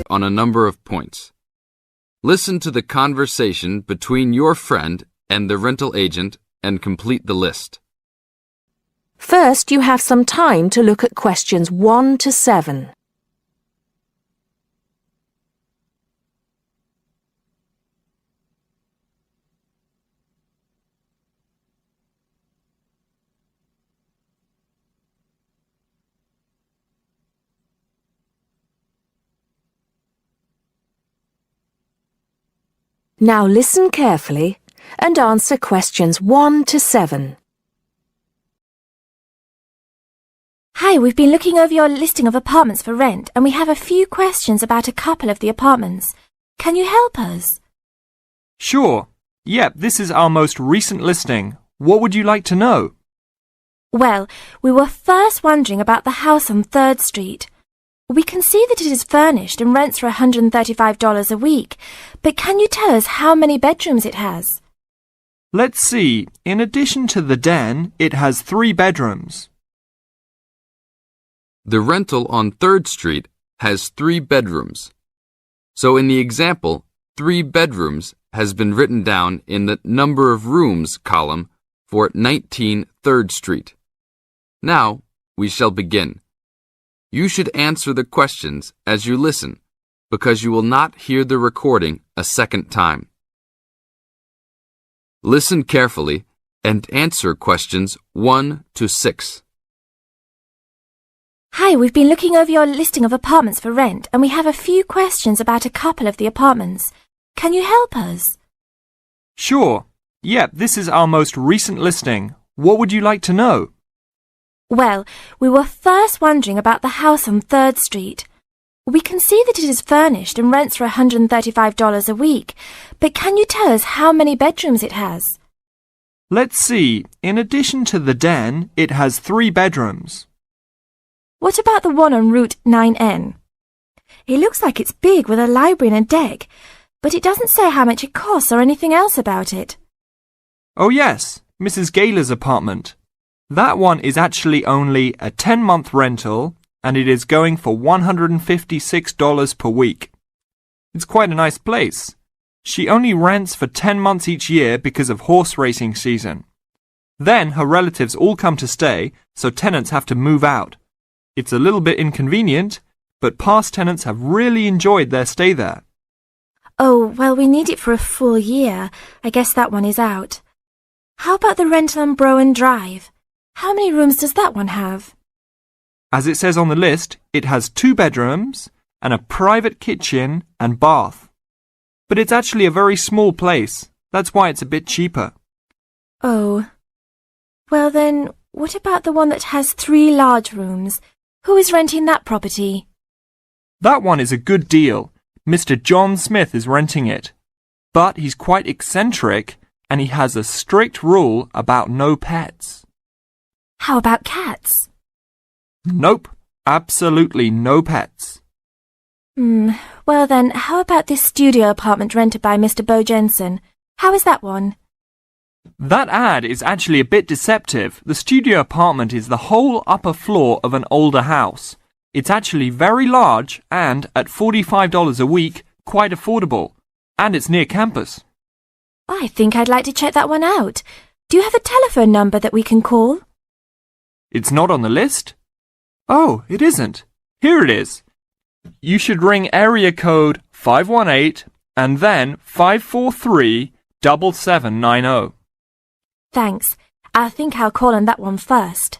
on a number of points. Listen to the conversation between your friend and the rental agent and complete the list. First, you have some time to look at questions 1 to 7. Now listen carefully and answer questions 1 to 7. Hi, we've been looking over your listing of apartments for rent and we have a few questions about a couple of the apartments. Can you help us? Sure. Yep, this is our most recent listing. What would you like to know? Well, we were first wondering about the house on 3rd Street. We can see that it is furnished and rents for $135 a week, but can you tell us how many bedrooms it has? Let's see. In addition to the den, it has 3 bedrooms. The rental on 3rd Street has 3 bedrooms. So in the example, 3 bedrooms has been written down in the number of rooms column for 19 3rd Street. Now we shall begin. You should answer the questions as you listen, because you will not hear the recording a second time. Listen carefully and answer questions 1 to 6. Hi, we've been looking over your listing of apartments for rent and we have a few questions about a couple of the apartments. Can you help us? Sure. Yep, this is our most recent listing. What would you like to know? Well, we were first wondering about the house on 3rd Street. We can see that it is furnished and rents for $135 a week, but can you tell us how many bedrooms it has? Let's see. In addition to the den, it has 3 bedrooms. What about the one on Route 9N? It looks like it's big with a library and a deck, but it doesn't say how much it costs or anything else about it. Oh yes, Mrs. Gaylor's apartment. That one is actually only a 10-month rental and it is going for $156 per week. It's quite a nice place. She only rents for 10 months each year because of horse racing season. Then her relatives all come to stay, so tenants have to move out. It's a little bit inconvenient, but past tenants have really enjoyed their stay there. Oh, well, we need it for a full year. I guess that one is out. How about the rental on Browen Drive? How many rooms does that one have? As it says on the list, it has 2 bedrooms and a private kitchen and bath. But it's actually a very small place. That's why it's a bit cheaper. Oh. Well then, what about the one that has 3 large rooms? Who is renting that property? That one is a good deal. Mr. John Smith is renting it. But he's quite eccentric and he has a strict rule about no pets. How about cats? Nope, absolutely no pets. Well then, how about this studio apartment rented by Mr. Bo Jensen? How is that one? That ad is actually a bit deceptive. The studio apartment is the whole upper floor of an older house. It's actually very large and, at $45 a week, quite affordable. And it's near campus. I think I'd like to check that one out. Do you have a telephone number that we can call? It's not on the list? Oh, it isn't. Here it is. You should ring area code 518 and then 543-7790. Thanks. I think I'll call on that one first.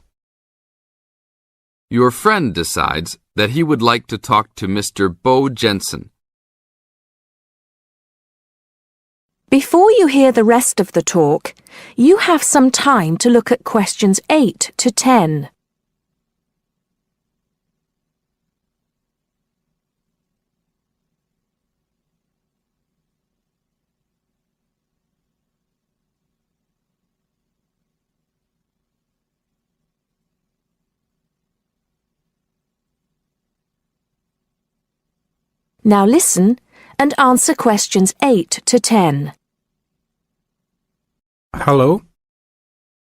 Your friend decides that he would like to talk to Mr. Bo Jensen. Before you hear the rest of the talk, you have some time to look at questions 8 to 10. Now listen and answer questions 8 to 10. Hello?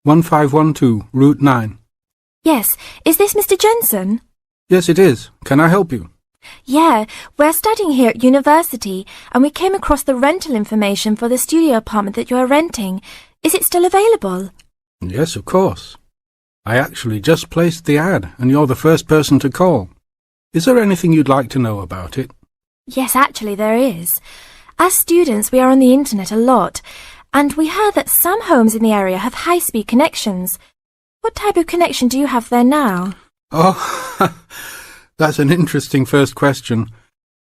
1512, Route 9. Yes, is this Mr. Jensen? Yes, it is. Can I help you? Yeah, we're studying here at university and we came across the rental information for the studio apartment that you're renting. Is it still available? Yes, of course. I actually just placed the ad and you're the first person to call. Is there anything you'd like to know about it? Yes, actually there is. As students, we are on the internet a lot, and we heard that some homes in the area have high-speed connections. What type of connection do you have there now? Oh, that's an interesting first question.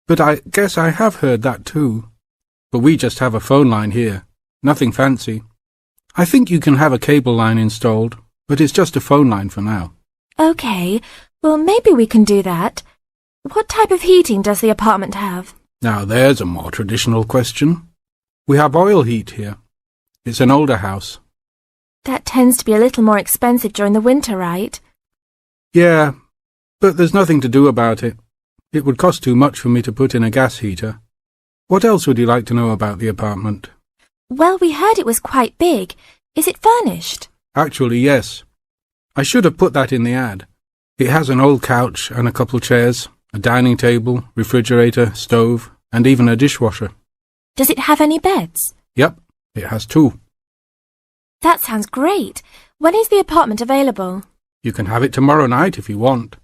But I guess I have heard that too. But we just have a phone line here. Nothing fancy. I think you can have a cable line installed, but it's just a phone line for now. Okay, well maybe we can do that. What type of heating does the apartment have? Now there's a more traditional question. We have oil heat here. It's an older house. That tends to be a little more expensive during the winter, right? Yeah, but there's nothing to do about it. It would cost too much for me to put in a gas heater. What else would you like to know about the apartment? Well, we heard it was quite big. Is it furnished? Actually, yes. I should have put that in the ad. It has an old couch and a couple chairs, a dining table, refrigerator, stove, and even a dishwasher. Does it have any beds? Yep, it has 2. That sounds great. When is the apartment available? You can have it tomorrow night if you want.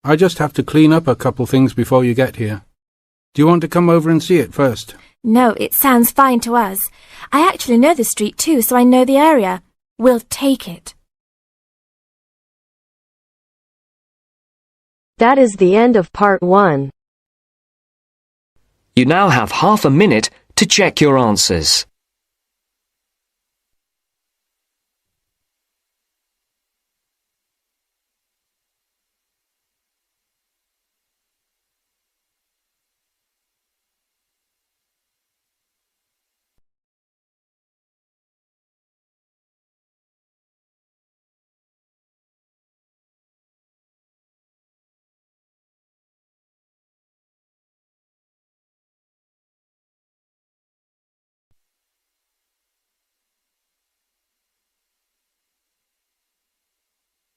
I just have to clean up a couple things before you get here. Do you want to come over and see it first? No, it sounds fine to us. I actually know the street too, so I know the area. We'll take it. That is the end of part 1. You now have half a minute to check your answers.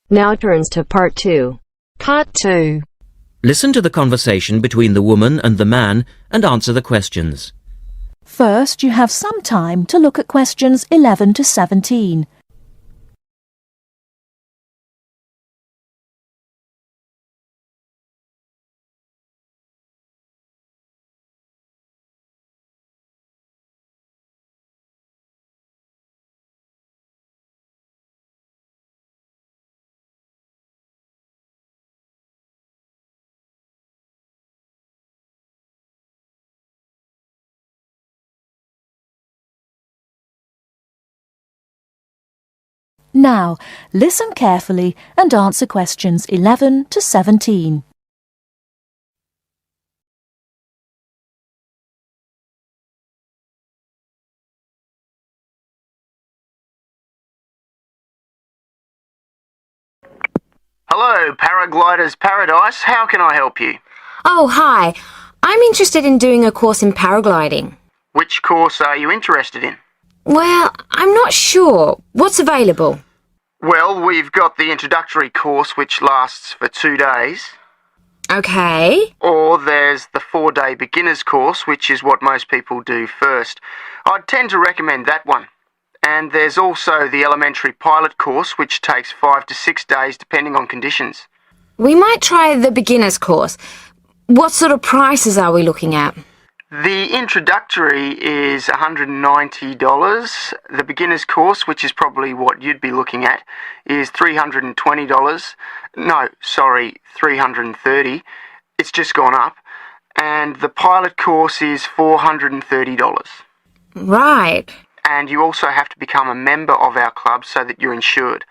Now turns to part 2. Part 2. Listen to the conversation between the woman and the man and answer the questions. First, you have some time to look at questions 11 to 17. Now, listen carefully and answer questions 11 to 17. Hello, Paraglider's Paradise. How can I help you? Oh, hi. I'm interested in doing a course in paragliding. Which course are you interested in? Well, I'm not sure. What's available? Well, we've got the introductory course, which lasts for 2 days. Okay. Or there's the 4-day beginner's course, which is what most people do first. I'd tend to recommend that one. And there's also the elementary pilot course, which takes 5 to 6 days depending on conditions. We might try the beginner's course. What sort of prices are we looking at? The introductory is $190. The beginner's course, which is probably what you'd be looking at, is $320. No, sorry, $330. It's just gone up. And the pilot course is $430. Right. And you also have to become a member of our club so that you're insured.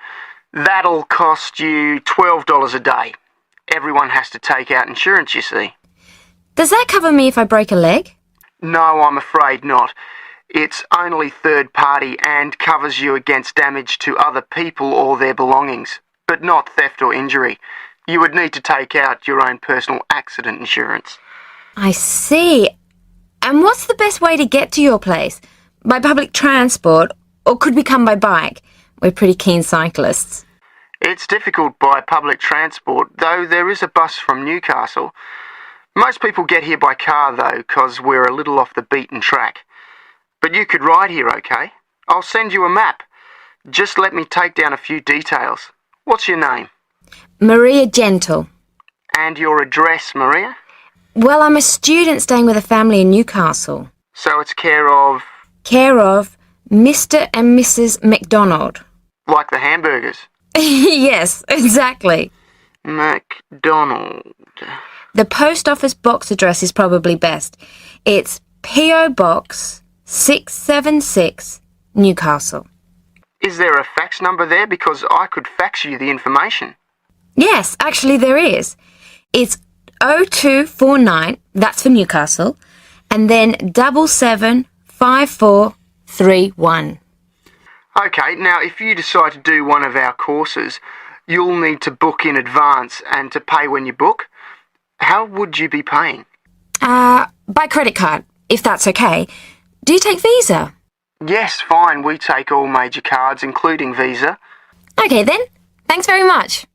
That'll cost you $12 a day. Everyone has to take out insurance, you see. Does that cover me if I break a leg? No, I'm afraid not. It's only third party and covers you against damage to other people or their belongings, but not theft or injury. You would need to take out your own personal accident insurance. I see. And what's the best way to get to your place? By public transport, or could we come by bike? We're pretty keen cyclists. It's difficult by public transport, though there is a bus from Newcastle. Most people get here by car though, 'cause we're a little off the beaten track. But you could ride here, okay? I'll send you a map. Just let me take down a few details. What's your name? Maria Gentle. And your address, Maria? Well, I'm a student staying with a family in Newcastle. So it's care of... Care of Mr. and Mrs. McDonald. Like the hamburgers? Yes, exactly. McDonald. The post office box address is probably best. It's P.O. Box 676, Newcastle. Is there a fax number there? Because I could fax you the information. Yes, actually there is. It's 0249, that's for Newcastle, and then 775431. Okay, now if you decide to do one of our courses, you'll need to book in advance and to pay when you book. How would you be paying? By credit card, if that's okay. Do you take Visa? Yes, fine. We take all major cards, including Visa. Okay then. Thanks very much.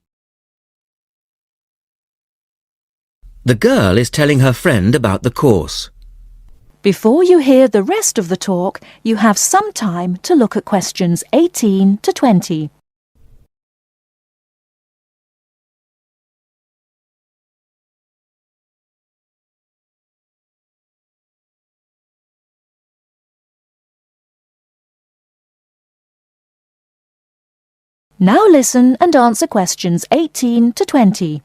The girl is telling her friend about the course. Before you hear the rest of the talk, you have some time to look at questions 18 to 20. Now listen and answer questions 18 to 20.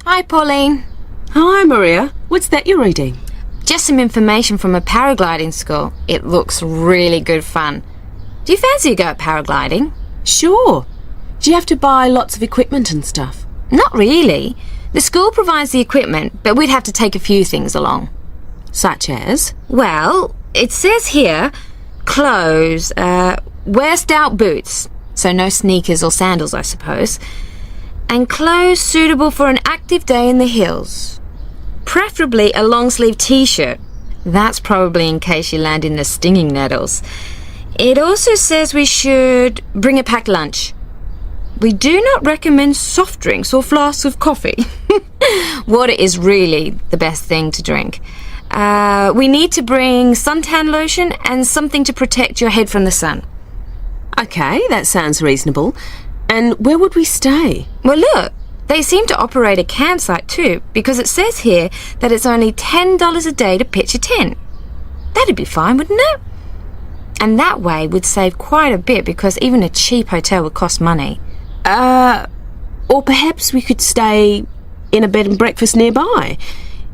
Hi, Pauline. Hi, Maria. What's that you're reading? Just some information from a paragliding school. It looks really good fun. Do you fancy a go at paragliding? Sure. Do you have to buy lots of equipment and stuff? Not really. The school provides the equipment, but we'd have to take a few things along. Such as? Well, it says here, clothes, wear stout boots, so no sneakers or sandals, I suppose, and clothes suitable for an active day in the hills. Preferably a long-sleeve t-shirt. That's probably in case you land in the stinging nettles. It also says we should bring a packed lunch. We do not recommend soft drinks or flasks of coffee. Water is really the best thing to drink. We need to bring suntan lotion and something to protect your head from the sun. Okay, that sounds reasonable. And where would we stay? Well, look, they seem to operate a campsite too, because it says here that it's only $10 a day to pitch a tent. That'd be fine, wouldn't it? And that way we'd save quite a bit, because even a cheap hotel would cost money. Or perhaps we could stay in a bed and breakfast nearby.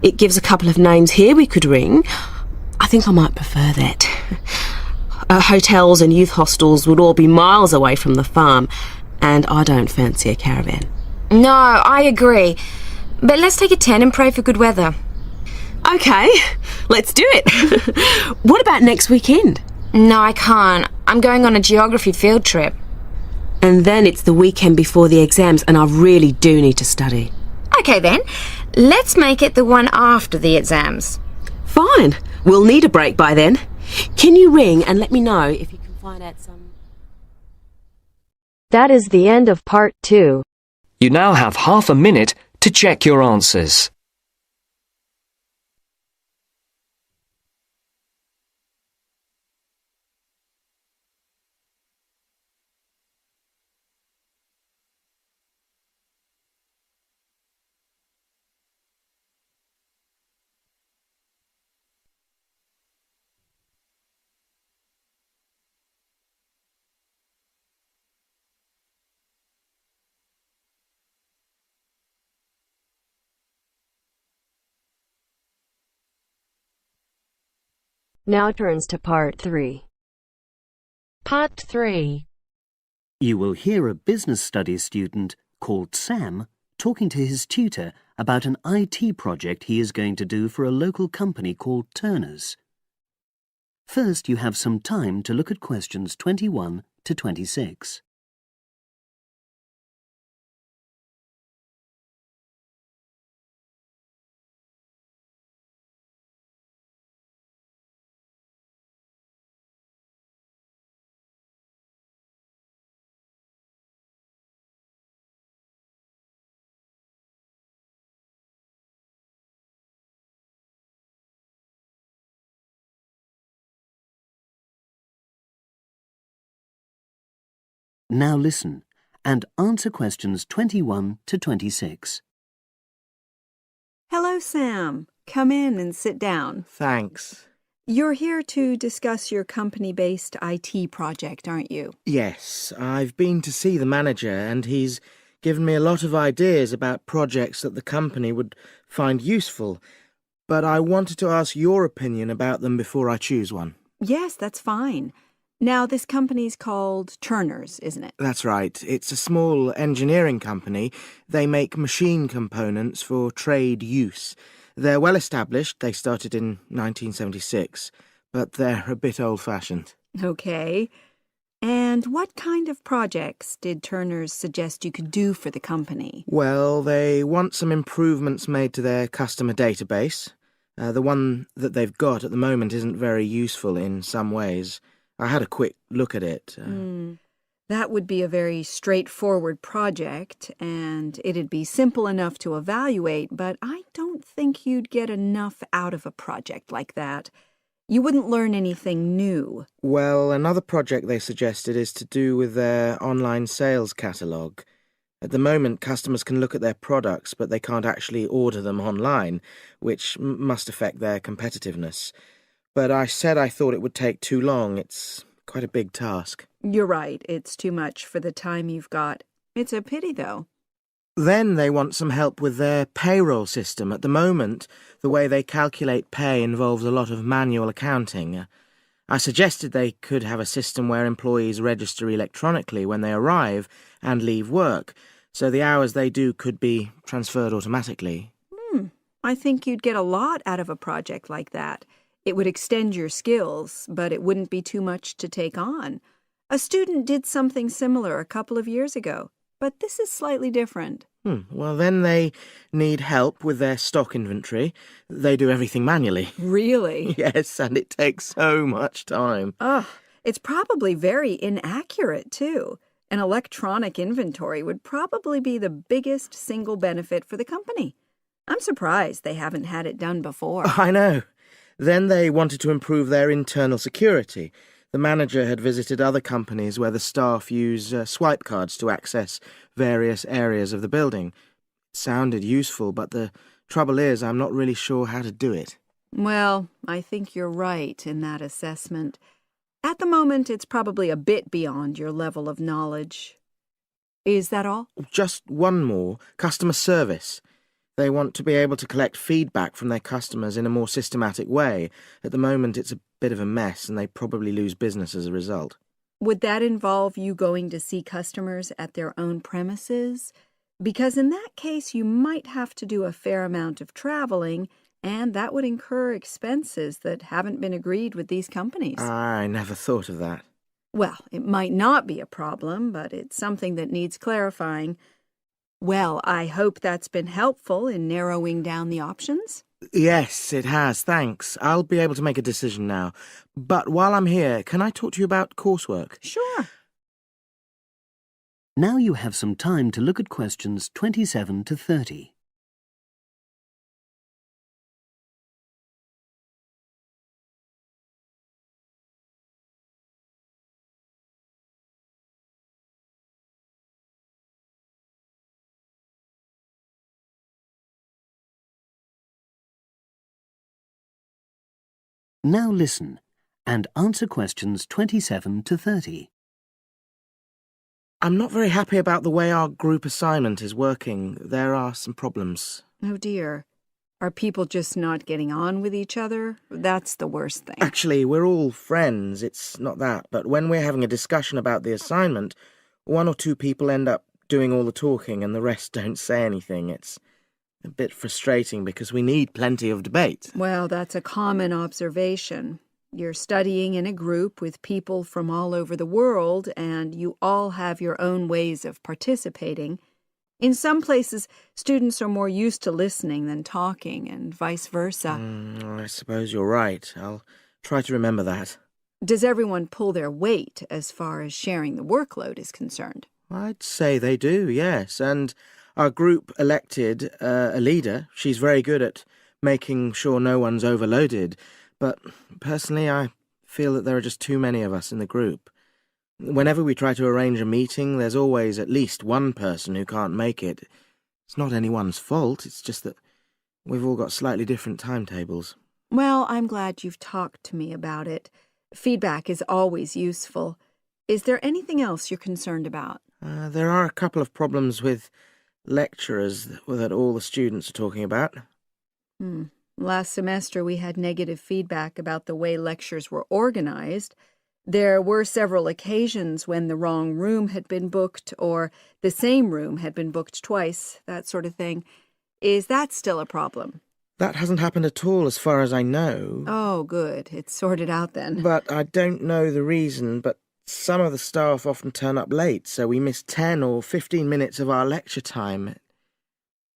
It gives a couple of names here we could ring. I think I might prefer that. Hotels and youth hostels would all be miles away from the farm, and I don't fancy a caravan. No, I agree. But let's take a tent and pray for good weather. Okay, let's do it. What about next weekend? No, I can't. I'm going on a geography field trip. And then it's the weekend before the exams, and I really do need to study. Okay then, let's make it the one after the exams. Fine, we'll need a break by then. Can you ring and let me know if you can find out some... That is the end of part 2. You now have half a minute to check your answers. Now turns to part 3. Part 3. You will hear a business studies student called Sam talking to his tutor about an IT project he is going to do for a local company called Turner's. First, you have some time to look at questions 21 to 26. Now listen and answer questions 21 to 26. Hello, Sam. Come in and sit down. Thanks. You're here to discuss your company-based IT project, aren't you? Yes, I've been to see the manager and he's given me a lot of ideas about projects that the company would find useful, but I wanted to ask your opinion about them before I choose one. Yes, that's fine. Now, this company's called Turner's, isn't it? That's right. It's a small engineering company. They make machine components for trade use. They're well established. They started in 1976, but they're a bit old-fashioned. Okay. And what kind of projects did Turner's suggest you could do for the company? Well, they want some improvements made to their customer database. The one that they've got at the moment isn't very useful in some ways. I had a quick look at it. That would be a very straightforward project, and it'd be simple enough to evaluate, but I don't think you'd get enough out of a project like that. You wouldn't learn anything new. Well, another project they suggested is to do with their online sales catalogue. At the moment, customers can look at their products, but they can't actually order them online, which must affect their competitiveness. But I said I thought it would take too long. It's quite a big task. You're right. It's too much for the time you've got. It's a pity, though. Then they want some help with their payroll system. At the moment, the way they calculate pay involves a lot of manual accounting. I suggested they could have a system where employees register electronically when they arrive and leave work, so the hours they do could be transferred automatically. I think you'd get a lot out of a project like that. It would extend your skills, but it wouldn't be too much to take on. A student did something similar a couple of years ago, but this is slightly different. Well, then they need help with their stock inventory. They do everything manually. Really? Yes, and it takes so much time. It's probably very inaccurate, too. An electronic inventory would probably be the biggest single benefit for the company. I'm surprised they haven't had it done before. I know. Then they wanted to improve their internal security. The manager had visited other companies where the staff use swipe cards to access various areas of the building. It sounded useful, but the trouble is I'm not really sure how to do it. Well, I think you're right in that assessment. At the moment, it's probably a bit beyond your level of knowledge. Is that all? Just one more. Customer service. They want to be able to collect feedback from their customers in a more systematic way. At the moment, it's a bit of a mess, and they probably lose business as a result. Would that involve you going to see customers at their own premises? Because in that case, you might have to do a fair amount of traveling, and that would incur expenses that haven't been agreed with these companies. I never thought of that. Well, it might not be a problem, but it's something that needs clarifying. Well, I hope that's been helpful in narrowing down the options. Yes, it has, thanks. I'll be able to make a decision now. But while I'm here, can I talk to you about coursework? Sure. Now you have some time to look at questions 27 to 30. Now listen and answer questions 27 to 30. I'm not very happy about the way our group assignment is working. There are some problems. Oh dear. Are people just not getting on with each other? That's the worst thing. Actually, we're all friends. It's not that. But when we're having a discussion about the assignment, one or two people end up doing all the talking and the rest don't say anything. It's a bit frustrating because we need plenty of debate. Well, that's a common observation. You're studying in a group with people from all over the world, and you all have your own ways of participating. In some places, students are more used to listening than talking, and vice versa. I suppose you're right. I'll try to remember that. Does everyone pull their weight as far as sharing the workload is concerned? I'd say they do, yes. And our group elected a leader. She's very good at making sure no one's overloaded. But personally, I feel that there are just too many of us in the group. Whenever we try to arrange a meeting, there's always at least one person who can't make it. It's not anyone's fault, it's just that we've all got slightly different timetables. Well, I'm glad you've talked to me about it. Feedback is always useful. Is there anything else you're concerned about? There are a couple of problems with lecturers that all the students are talking about. Last semester we had negative feedback about the way lectures were organized. There were several occasions when the wrong room had been booked or the same room had been booked twice, that sort of thing. Is that still a problem? That hasn't happened at all as far as I know. Oh, good. It's sorted out then. But I don't know the reason, but some of the staff often turn up late, so we miss 10 or 15 minutes of our lecture time.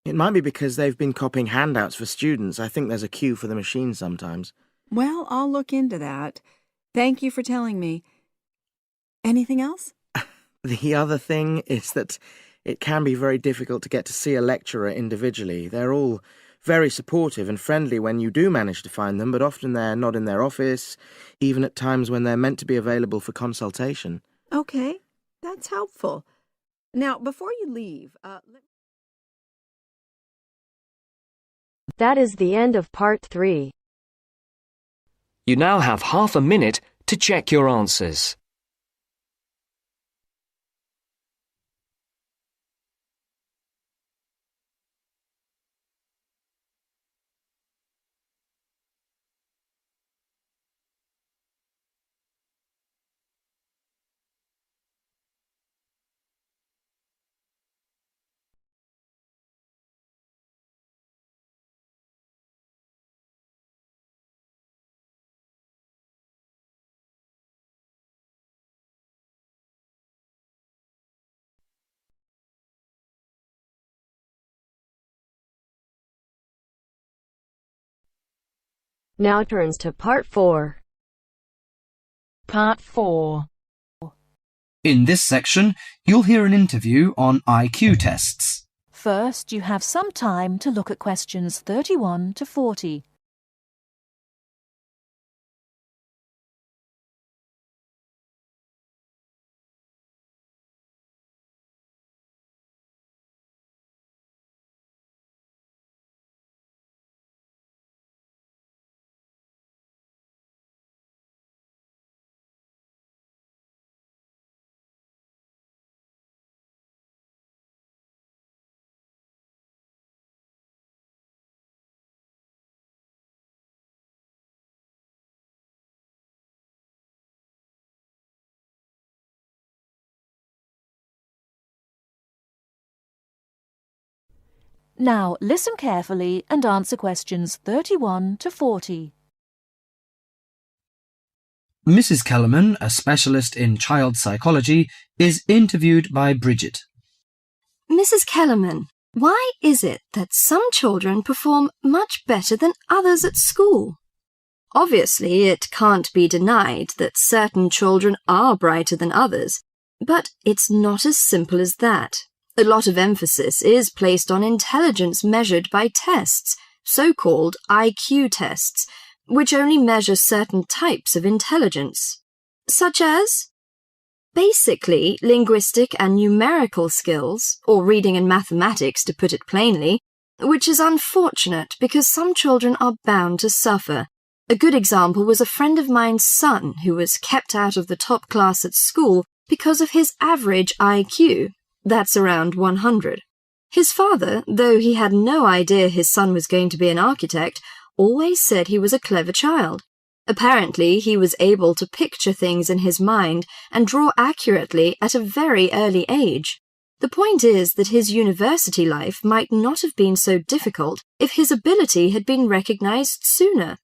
It might be because they've been copying handouts for students. I think there's a queue for the machine sometimes. Well, I'll look into that. Thank you for telling me. Anything else? The other thing is that it can be very difficult to get to see a lecturer individually. They're all very supportive and friendly when you do manage to find them, but often they're not in their office, even at times when they're meant to be available for consultation. Okay, that's helpful. Now, before you leave, That is the end of part 3. You now have half a minute to check your answers. Now turns to part 4. Part 4. In this section, you'll hear an interview on IQ tests. First, you have some time to look at questions 31 to 40. Now, listen carefully and answer questions 31 to 40. Mrs. Kellerman, a specialist in child psychology, is interviewed by Bridget. Mrs. Kellerman, why is it that some children perform much better than others at school? Obviously, it can't be denied that certain children are brighter than others, but it's not as simple as that. A lot of emphasis is placed on intelligence measured by tests, so-called IQ tests, which only measure certain types of intelligence, such as basically linguistic and numerical skills, or reading and mathematics to put it plainly, which is unfortunate because some children are bound to suffer. A good example was a friend of mine's son who was kept out of the top class at school because of his average IQ. That's around 100. His father, though he had no idea his son was going to be an architect, always said he was a clever child. Apparently, he was able to picture things in his mind and draw accurately at a very early age. The point is that his university life might not have been so difficult if his ability had been recognized sooner.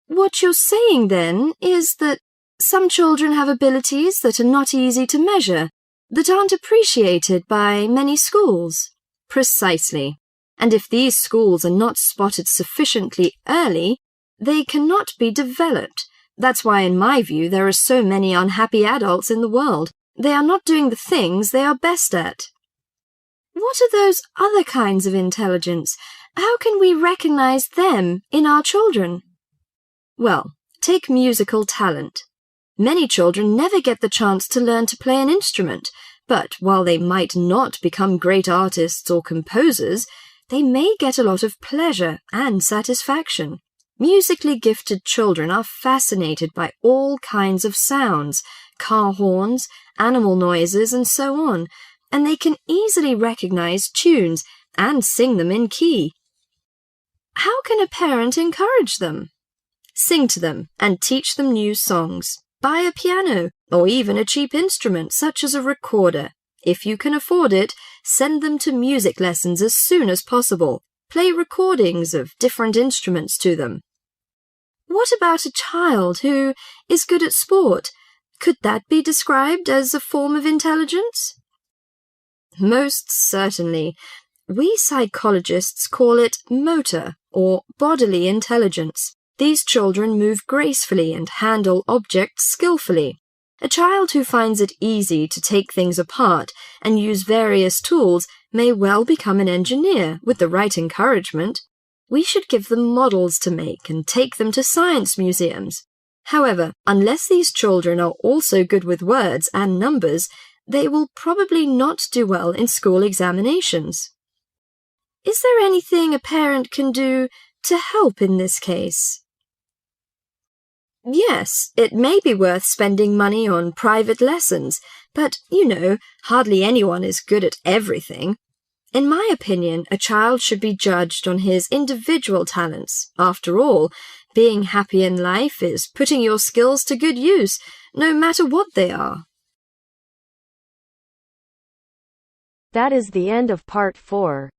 What you're saying, then, is that some children have abilities that are not easy to measure, that aren't appreciated by many schools. Precisely. And if these schools are not spotted sufficiently early, they cannot be developed. That's why, in my view, there are so many unhappy adults in the world. They are not doing the things they are best at. What are those other kinds of intelligence? How can we recognize them in our children? Well, take musical talent. Many children never get the chance to learn to play an instrument, but while they might not become great artists or composers, they may get a lot of pleasure and satisfaction. Musically gifted children are fascinated by all kinds of sounds, car horns, animal noises, and so on, and they can easily recognize tunes and sing them in key. How can a parent encourage them? Sing to them and teach them new songs. Buy a piano or even a cheap instrument such as a recorder. If you can afford it, send them to music lessons as soon as possible. Play recordings of different instruments to them. What about a child who is good at sport? Could that be described as a form of intelligence? Most certainly. We psychologists call it motor or bodily intelligence. These children move gracefully and handle objects skillfully. A child who finds it easy to take things apart and use various tools may well become an engineer with the right encouragement. We should give them models to make and take them to science museums. However, unless these children are also good with words and numbers, they will probably not do well in school examinations. Is there anything a parent can do to help in this case? Yes, it may be worth spending money on private lessons, but, hardly anyone is good at everything. In my opinion, a child should be judged on his individual talents. After all, being happy in life is putting your skills to good use, no matter what they are. That is the end of part 4.